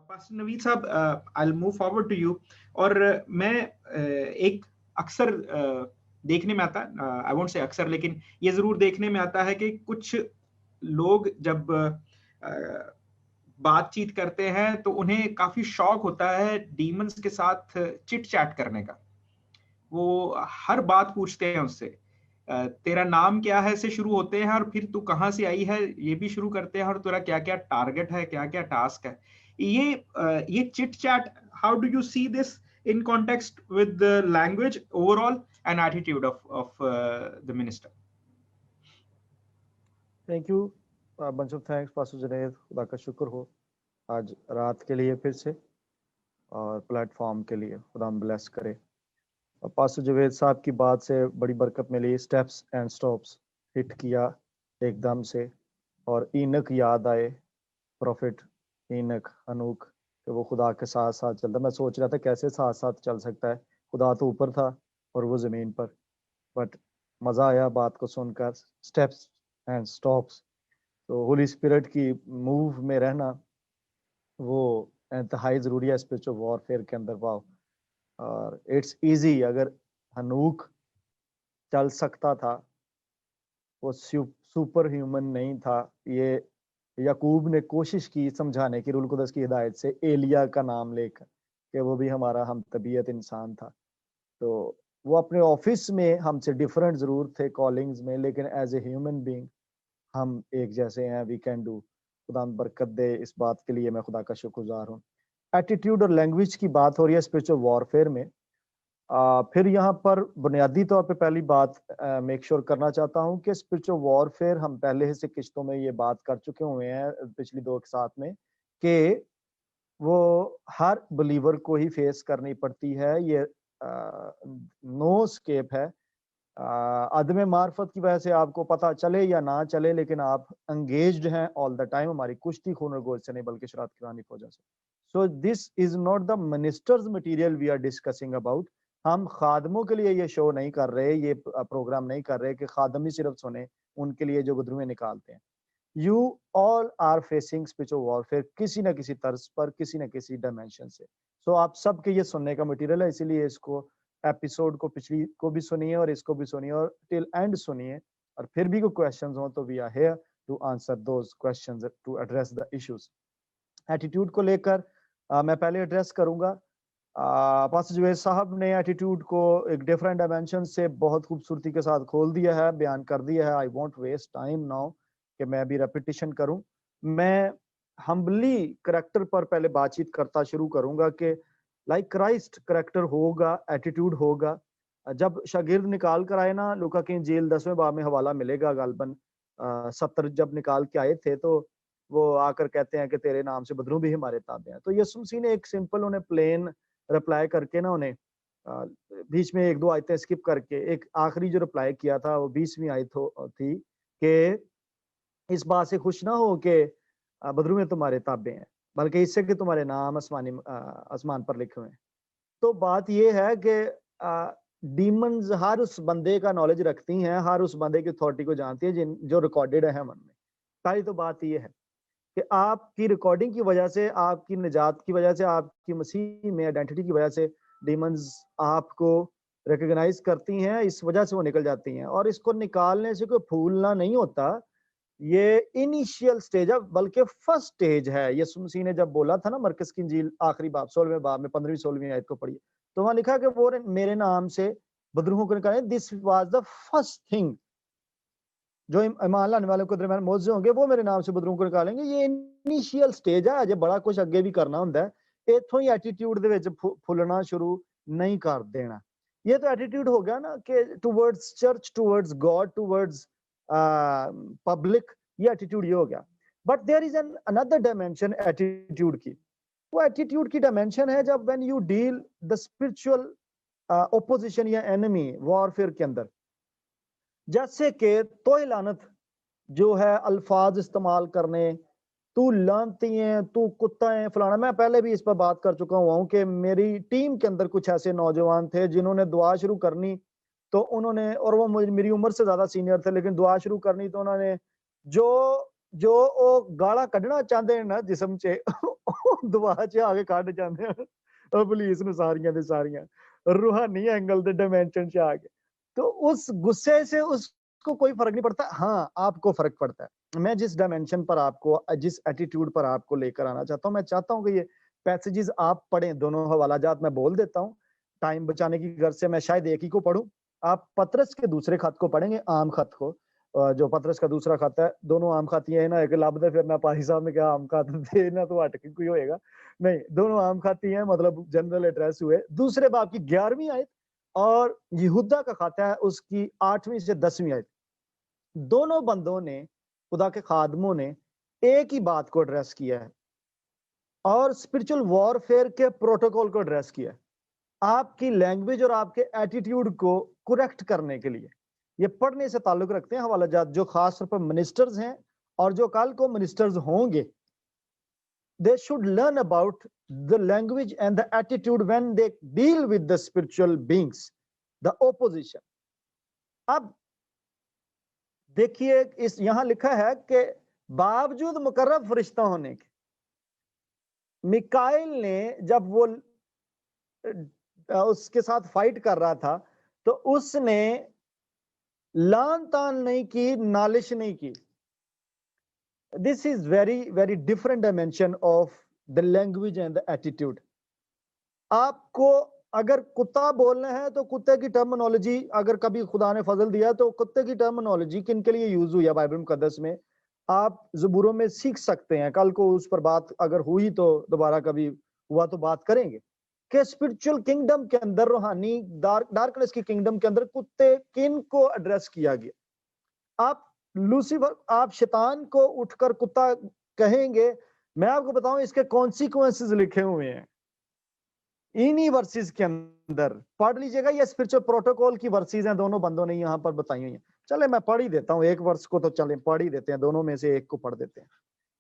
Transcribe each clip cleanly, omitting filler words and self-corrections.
Pastor Naveed साहब, I will move forward to you. और मैं एक अक्सर देखने में आता है, आई वोंट से अक्सर, लेकिन ये जरूर देखने में आता है कि कुछ लोग जब बातचीत करते हैं तो उन्हें काफी शौक होता है डीमंस के साथ चिट चैट करने का। वो हर बात पूछते हैं उससे, तेरा नाम क्या है से शुरू होते हैं, और फिर तू कहाँ से आई है ये भी शुरू करते हैं, और तेरा क्या क्या टारगेट है, क्या क्या टास्क है। ये chit chat, how do you see this in context with the language overall and attitude of the minister? Thank you, bunch of thanks pastor Junaid, खुदा का शुक्र हो आज रात के लिए फिर से और प्लेटफॉर्म के लिए, खुदा ब्लेस करे। पास्टर जुनैद साहब की बात से बड़ी बरकत मिली, स्टेप्स एंड स्टॉप्स हिट किया एकदम से, और इनक याद आए, प्रॉफिट इनक हनूक, कि वो खुदा के साथ साथ चलता। मैं सोच रहा था कैसे साथ साथ चल सकता है, खुदा तो ऊपर था और वो ज़मीन पर, बट मज़ा आया बात को सुनकर। स्टेप्स एंड स्टॉप्स, तो होली स्पिरिट की मूव में रहना वो इंतहाई ज़रूरी है स्पिरिचुअल वॉरफेयर के अंदर। वाओ, और इट्स इजी। अगर हनूक चल सकता था, वो सुपर ह्यूमन नहीं था। ये याकूब ने कोशिश की समझाने की, रूल कुदस की हिदायत से, एलिया का नाम लेकर, कि वो भी हमारा हम तबीयत इंसान था। तो वो अपने ऑफिस में हमसे डिफरेंट ज़रूर थे कॉलिंग्स में, लेकिन एज ए ह्यूमन बीइंग हम एक जैसे हैं। We can do. खुदा बरकत दे, इस बात के लिए मैं खुदा का शुक्रगुजार हूँ। एटीट्यूड और लैंग्वेज की बात हो रही है स्पिरिचुअल वॉरफेयर में। फिर यहाँ पर बुनियादी तौर पे पहली बात मेक श्योर करना चाहता हूँ कि स्पिरिचुअल वॉरफेयर हम पहले से किश्तों में ये बात कर चुके हुए हैं पिछली 2 के साथ में, कि वो हर बिलीवर को ही फेस करनी पड़ती है। ये नो स्केप है। अदम मार्फत की वजह से आपको पता चले या ना चले, लेकिन आप एंगेज्ड हैं ऑल द टाइम। हमारी कुश्ती खून और गोश्त से नहीं, बल्कि शरारत करानी फौजा से। So this is not the ministers material we are discussing about. हम खादमों के लिए ये शो नहीं कर रहे, ये प्रोग्राम नहीं कर रहे कि खादम ही सिर्फ सुने, उनके लिए जो गुदरुएं निकालते हैं। You all are facing spiritual warfare किसी ना किसी तर्ज पर, किसी ना किसी डायमेंशन से। सो आप सबके ये सुनने का मटेरियल है, इसीलिए इसको एपिसोड को पिछली को भी सुनिए और इसको भी सुनिए और टिल एंड सुनिए। और फिर भी कोई क्वेश्चंस हो तो we are here to answer those questions, to address the issues. Attitude को लेकर मैं पहले एड्रेस करूंगा। पास्टर जुवैद साहब ने एटीट्यूड को एक डिफरेंट डायमेंशन से बहुत खूबसूरती के साथ खोल दिया है, बयान कर दिया है। I won't waste time now कि मैं भी रेपिटेशन करूं। मैं हम्बली करैक्टर पर पहले बातचीत करता शुरू करूंगा कि लाइक क्राइस्ट करैक्टर होगा, एटीट्यूड होगा। जब शागिर्द निकाल कर आए ना, लूका की इंजील 10वें बाब में हवाला मिलेगा गालबन 70 जब निकाल के आए थे, तो वो आकर कहते हैं कि तेरे नाम से बदरू भी हमारे ताबे हैं। तो यीशु मसीह ने एक सिंपल उन्हें प्लेन रिप्लाई करके ना, उन्हें बीच में 1-2 आयतें स्किप करके एक आखिरी जो रिप्लाई किया था वो 20वीं आयत थी कि इस बात से खुश ना हो कि बदरू में तुम्हारे ताबे हैं, बल्कि इससे कि तुम्हारे नाम आसमान पर लिखे हुए हैं। तो बात ये है कि डीमंस हर उस बंदे का नॉलेज रखती हैं, हर उस बंदे की अथॉरिटी को जानती है जो रिकॉर्डेड है मन में। पहली तो बात ये है कि आपकी रिकॉर्डिंग की वजह से, आपकी निजात की वजह से, आपकी मसीह में आइडेंटिटी की वजह से डीमंस आपको रिकॉग्नाइज करती हैं, इस वजह से वो निकल जाती हैं। और इसको निकालने से कोई फूलना नहीं होता, ये इनिशियल स्टेज है, बल्कि फर्स्ट स्टेज है। यीशु मसीह ने जब बोला था ना, मरकस की इंजील आखिरी बाब 16वें बाब में 15वीं-16वीं आयत को पढ़िए, तो वहां लिखा कि वो मेरे नाम से बदरूहों को निकाले। This was the first thing. जो ईमान लाने वालों को दरमियान मौजूद होंगे वो मेरे नाम से बदरूहों को निकालेंगे। ये इनिशियल स्टेज है, अजे बड़ा कुछ अगे भी करना होता है। इथों ही एटीट्यूड दे विच फुलना शुरू नहीं कर देना। ये तो एटीट्यूड हो गया ना कि towards church, towards God, towards public, ये एटीट्यूड ये हो गया। But there is an another dimension attitude की। वो एटीट्यूड की डायमेंशन है जब when you deal the spiritual opposition या एनिमी वॉरफेयर के अंदर, जैसे कि तोय लानत जो है, अल्फाज इस्तेमाल करने, तू लानती है, तू कुत्ता है, फलाना। मैं पहले भी इस पर बात कर चुका हुआ हूं कि मेरी टीम के अंदर कुछ ऐसे नौजवान थे जिन्होंने दुआ शुरू करनी, तो उन्होंने, और वो मेरी उम्र से ज्यादा सीनियर थे, लेकिन दुआ शुरू करनी तो उन्होंने जो जो गाला कढ़ना चाहते हैं ना जिस्म से ਦੁਆ 'ਚ ਆ ਕੇ ਕੱਢ ਜਾਂਦੇ ਆ ਉਹ ਪੁਲਿਸ ਨੂੰ ਸਾਰੀਆਂ ਦੇ ਸਾਰੀਆਂ रूहानी एंगल दे डायमेंशन से आगे। तो उस गुस्से से उसको कोई फर्क नहीं पड़ता। हाँ, आपको फर्क पड़ता है। मैं जिस डायमेंशन पर आपको, जिस एटीट्यूड पर आपको लेकर आना चाहता हूँ, मैं चाहता हूँ कि ये पैसेजेस आप पढ़ें, दोनों हवाला जात मैं बोल देता हूँ, टाइम बचाने की गर्ज से मैं शायद एक ही को पढ़ूं। आप पतरस के दूसरे खत को पढ़ेंगे, आम खत को, जो पतरस का दूसरा खत है। दोनों आम खत ये है ना, एक लब दे फिर ना पाही साहब ने क्या आम खत दे ना तो हट के कोई होएगा नहीं, दोनों आम खाती हैं, मतलब जनरल एड्रेस हुए। दूसरे बाब की 11वीं आयत और यहूदा का खाता है उसकी 8वीं से 10वीं आयत। दोनों बंदों ने, खुदा के खादमों ने एक ही बात को एड्रेस किया है और स्पिरिचुअल वॉरफेयर के प्रोटोकॉल को एड्रेस किया है, आपकी लैंग्वेज और आपके एटीट्यूड को करेक्ट करने के लिए। ये पढ़ने से ताल्लुक रखते हैं हवाला जात जो खास तौर पर मिनिस्टर्स हैं और जो कल को मिनिस्टर्स होंगे। They should learn about the language and the attitude when they deal with the spiritual beings, the opposition. अब देखिए इस यहां लिखा है कि बावजूद मुकर्रब फरिश्ता होने के, मिकाइल ने जब वो उसके साथ फाइट कर रहा था तो उसने लान तान नहीं की, नालिश नहीं की। This is very different dimension of the language and the attitude. आपको अगर कुत्ता बोलना है तो कुत्ते की टर्मिनोलॉजी, अगर कभी खुदा ने फजल दिया तो कुत्ते की टर्मिनोलॉजी किन के लिए यूज हुई है बाइबल मुकद्दस में, आप ज़बूरों में सीख सकते हैं। कल को उस पर बात अगर हुई तो दोबारा कभी हुआ तो बात करेंगे कि स्पिरिचुअल किंगडम के अंदर, रूहानी डार्कनेस की किंगडम के अंदर कुत्ते किन को एड्रेस किया गया। आप लूसीफर, आप शैतान को उठकर कुत्ता कहेंगे, मैं आपको बताऊं इसके कॉन्सिक्वेंसेस लिखे हुए हैं इन्हीं वर्सेस के अंदर, पढ़ लीजिएगा। ये स्पिरिचुअल प्रोटोकॉल की वर्सेस हैं, दोनों बंदों ने यहाँ पर बताई हुई हैं। चले मैं पढ़ ही देता हूँ एक वर्स को, तो चले पढ़ ही देते हैं, दोनों में से एक को पढ़ देते हैं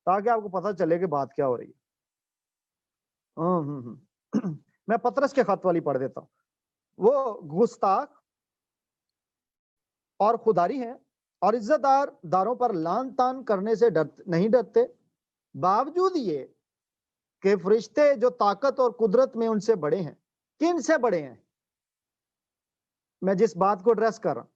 ताकि आपको पता चले कि बात क्या हो रही है। मैं पतरस के खत वाली पढ़ देता हूँ। वो गुस्ताख और खुदारी हैं और इज्जतदार दारों पर लान तान करने से नहीं डरते, बावजूद ये कि फरिश्ते जो ताकत और कुदरत में उनसे बड़े हैं। किन से बड़े हैं? मैं जिस बात को एड्रेस कर रहा हूं,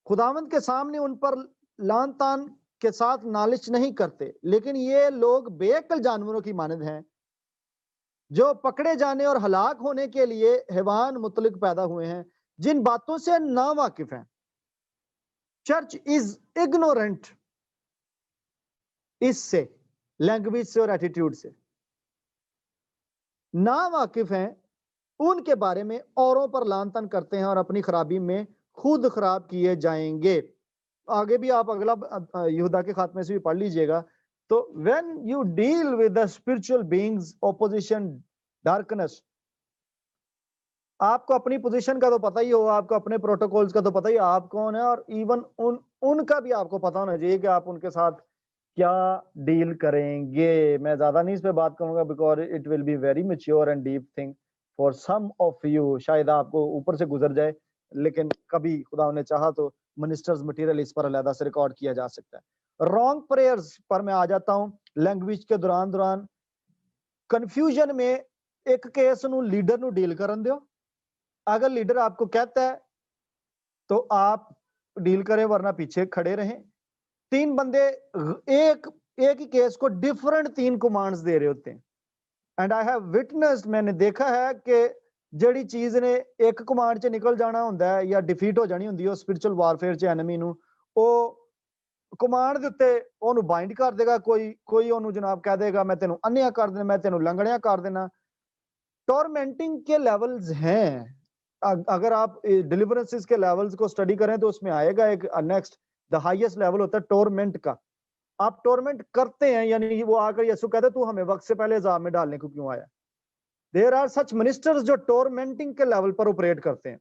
खुदावंद के सामने उन पर लान तान के साथ नालिश नहीं करते, लेकिन ये लोग बेअक्ल जानवरों की मानद हैं जो पकड़े जाने और हलाक होने के लिए हैवान मुतलक पैदा हुए हैं, जिन बातों से ना वाकिफ हैं। चर्च इज इग्नोरेंट इससे, लैंग्वेज से और एटीट्यूड से ना वाकिफ हैं, उनके बारे में औरों पर लान तान करते हैं और अपनी खराबी में खुद खराब किए जाएंगे। आगे भी आप अगला यहूदा के खात्मे से भी पढ़ लीजिएगा। तो when you deal with the spiritual beings, opposition, darkness, आपको अपनी पोजीशन का तो पता ही हो, आपको अपने प्रोटोकॉल्स का तो पता ही, आप कौन है, और इवन उनका भी आपको पता होना चाहिए कि आप उनके साथ क्या डील करेंगे। मैं ज्यादा नहीं इस पे बात करूंगा because it will be very mature and deep thing for some of you. शायद आपको ऊपर से गुजर जाए, लेकिन कभी खुदा ने चाहा तो मिनिस्टर्स मटेरियल इस पर अलग से रिकॉर्ड किया जा सकता है। रॉन्ग प्रेयर्स पर मैं आ जाता हूं। लैंग्वेज के दौरान कंफ्यूजन में एक केस ਨੂੰ ਲੀਡਰ ਨੂੰ डील करन ਦਿਓ। अगर लीडर आपको कहता है तो आप डील करें, वरना पीछे खड़े रहें। तीन बंदे एक ही केस को डिफरेंट 3 कमांड्स दे रहे होते हैं, एंड आई हैव विटनेस्ड, मैंने देखा है कि ਜਿਹੜੀ ਚੀਜ਼ ਨੇ ਇੱਕ ਕਮਾਂਡ 'ਚ ਨਿਕਲ ਜਾਣਾ ਹੁੰਦਾ ਹੈ ਜਾਂ ਡਿਫੀਟ ਹੋ ਜਾਣੀ ਹੁੰਦੀ ਹੈ, ਉਹ ਸਪਿਰਚੁਅਲ ਵਾਰਫੇਅਰ 'ਚ ਐਨਮੀ ਨੂੰ ਉਹ ਕਮਾਂਡ ਦੇ ਉੱਤੇ ਉਹਨੂੰ ਬਾਈਂਡ ਕਰ ਦੇਗਾ। ਕੋਈ ਉਹਨੂੰ ਜਨਾਬ ਕਹਿ ਦੇਗਾ ਮੈਂ ਤੈਨੂੰ ਅੰਨ੍ਹਿਆ ਕਰ ਦੇਣਾ, ਮੈਂ ਤੈਨੂੰ ਲੰਗੜਿਆ ਕਰ देना। टॉर्मेंटिंग के लेवल्स हैं। अगर आप डिलीवरेंसेस के लेवल्स को स्टडी करें तो उसमें आएगा एक नेक्स्ट, द हाईएस्ट लेवल होता है टॉर्मेंट का। आप टॉर्मेंट करते हैं, यानी वो आकर यीशु कहते तू हमें वक्त से पहले अजाब में डालने को क्यों आया। देयर आर सच मिनिस्टर्स जो टॉर्मेंटिंग के लेवल पर ऑपरेट करते हैं,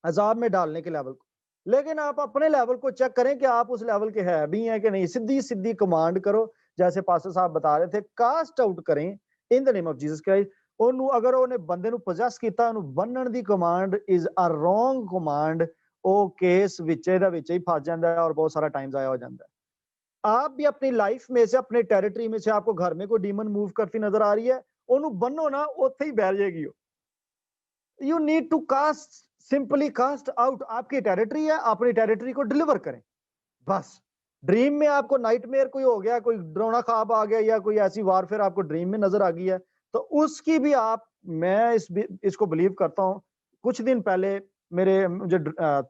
अजाब में डालने के लेवल को। लेकिन आप अपने लेवल को चेक करें कि आप उस लेवल के है भी हैं कि नहीं। सीधी सीधी कमांड करो, जैसे पास्टर साहब बता रहे थे, कास्ट आउट करें in the name of Jesus Christ. ਉਹਨੂੰ ਅਗਰ ਉਹਨੇ ਬੰਦੇ ਨੂੰ ਪੋਜੈਸ ਕੀਤਾ, ਉਹਨੂੰ ਬੰਨਣ ਦੀ command is a wrong command. ਉਹ ਕੇਸ ਵਿੱਚ ਇਹਦਾ ਵਿੱਚ ਹੀ ਫਸ ਜਾਂਦਾ ਹੈ ਔਰ ਬਹੁਤ ਸਾਰਾ ਟਾਈਮ ਜ਼ਾਇਆ ਹੋ ਜਾਂਦਾ ਹੈ। آپ بھی اپنی لائف میں سے اپنے ٹیریٹری میں سے آپ کو گھر میں کوئی ڈیمن موو کرتی نظر آ رہی ہے انہوں بنو نا اوتھے ہی بیٹھ جائے گی you need to cast simply cast out آپ کی ٹیریٹری ہے اپنی ٹیریٹری کو ڈلیور کریں بس ڈریم میں آپ کو نائٹ میئر کوئی ہو گیا کوئی ڈرونا خواب آ گیا یا کوئی ایسی وارفیئر آپ کو ڈریم میں نظر آ گئی ہے تو اس کی بھی آپ میں اس کو بلیو کرتا ہوں کچھ دن پہلے میرے مجھے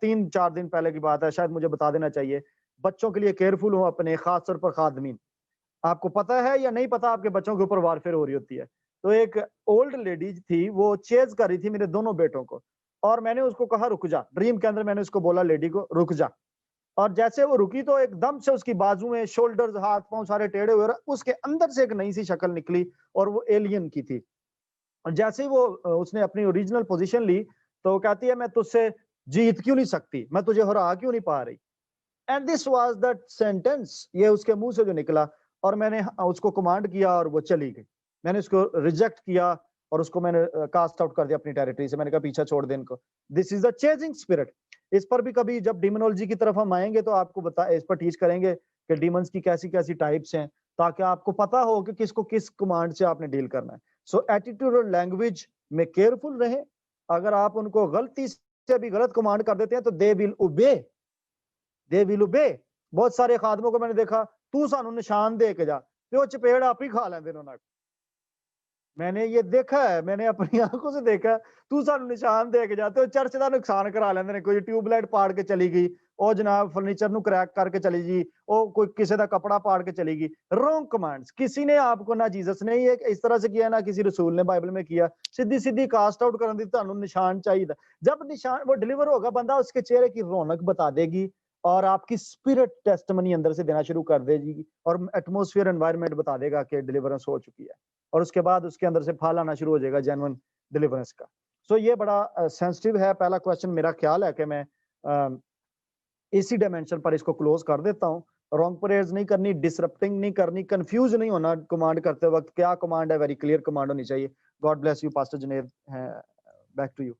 3-4 دن پہلے کی بات ہے شاید مجھے بتا دینا چاہیے بچوں کے لیے کیئرفل ہوں اپنے خاص طور پر خادمین آپ کو پتا ہے یا نہیں پتا آپ کے بچوں کے اوپر وارفیئر ہو رہی ہوتی ہے تو ایک اولڈ لیڈی تھی وہ چیز کر رہی تھی میرے دونوں بیٹوں کو اور میں نے اس کو کہا رک جا ڈریم کے اندر میں نے اس کو بولا لیڈی کو رک جا اور جیسے وہ رکی تو ایک دم سے اس کی بازو میں شولڈرز ہاتھ پاؤں سارے ٹیڑھے ہوئے اس کے اندر سے ایک نئی سی شکل نکلی اور وہ ایلین کی تھی اور جیسے ہی وہ اس نے اپنی اوریجنل پوزیشن لی تو وہ کہتی ہے میں تجھ سے جیت کیوں نہیں سکتی میں تجھے ہرا کیوں نہیں پا رہی and this was that sentence یہ اس کے منہ سے جو نکلا اور میں نے اس کو کمانڈ کیا اور وہ چلی گئی میں نے اس کو ریجیکٹ کیا اور اس کو میں نے کاسٹ آؤٹ کر دیا اپنی ٹیریٹری سے میں نے کہا پیچھا چھوڑ دے ان کو دس از دا چیزنگ اسپرٹ اس پر بھی کبھی جب ڈیمونولوجی کی طرف ہم آئیں گے تو آپ کو اس پر ٹیچ کریں گے کہ ڈیمنز کی کیسی کیسی ٹائپس ہیں تاکہ آپ کو پتا ہو کہ کس کو کس کمانڈ سے آپ نے ڈیل کرنا ہے سو ایٹیٹیوڈ اور لینگویج میں کیئرفل رہیں اگر آپ ان کو غلطی سے بھی غلط کمانڈ کر دیتے ہیں تو دے ول اوبے بہت سارے خادموں کو میں نے دیکھا تو سانو نشان دے کے جا تو وہ چپیڑ آپ ہی کھا لیندے انہوں نے میں نے یہ دیکھا ہے میں نے اپنی آنکھوں سے دیکھا ہے تو سانو نشان دے کے جاتے ہو چرچ دا نقصان کرا لیندے نے کوئی ٹیوب لائٹ پاڑ کے چلی گئی او جناب فرنیچر نو کریک کر کے چلی گئی او کوئی کسی دا کپڑا پاڑ کے چلی گئی رونگ کمانڈز کسی نے آپ کو نہ جیسس نے یہ اس طرح سے کیا نہ کسی رسول نے بائبل میں کیا سیدھی کاسٹ آؤٹ کرن دی تانوں نشان چاہیے جب نشان وہ ڈیلیور ہوگا بندہ اس کے چہرے کی رونق بتا دے گی اور آپ کی اسپرٹ ٹیسٹمنی اندر سے دینا شروع کر دے گی اور ایٹموسفیئر انوائرمنٹ بتا دے گا کہ ڈیلیورنس ہو چکی ہے اور اس کے بعد اس کے اندر سے پھال آنا شروع ہو جائے گا جینون ڈیلیورنس کا سو یہ بڑا سینسٹیو ہے پہلا کویسچن میرا خیال ہے کہ میں اسی ڈائمینشن پر اس کو کلوز کر دیتا ہوں رانگ پریئرز نہیں کرنی ڈسرپٹنگ نہیں کرنی کنفیوز نہیں ہونا کمانڈ کرتے وقت کیا کمانڈ ہے ویری کلیئر کمانڈ ہونی چاہیے God bless you pastor Junaid back to you